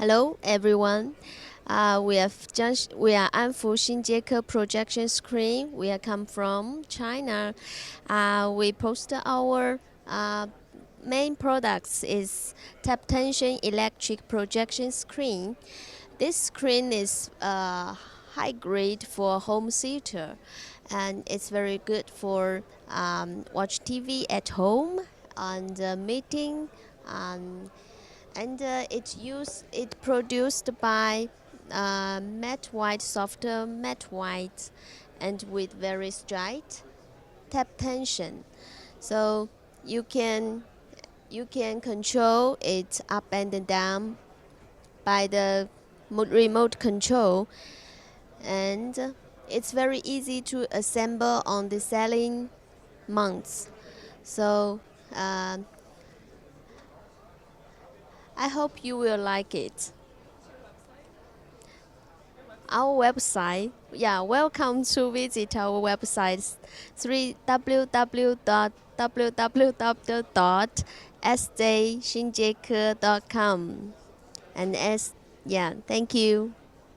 Hello, everyone. I'm for Xinjieke projection screen. We are come from China. We post our main products is tap tension electric projection screen. This screen is high grade for home theater, and it's very good for watch TV at home and meeting. Um, and it produced by matte white softer matte white and with very straight tap tension, so you can you can control it up and down by the remote control, and it's very easy to assemble on the selling mounts. So I hope you will like it. Our website, yeah, welcome to visit our website, 3 www.sjshinjeke.com. And yeah, thank you.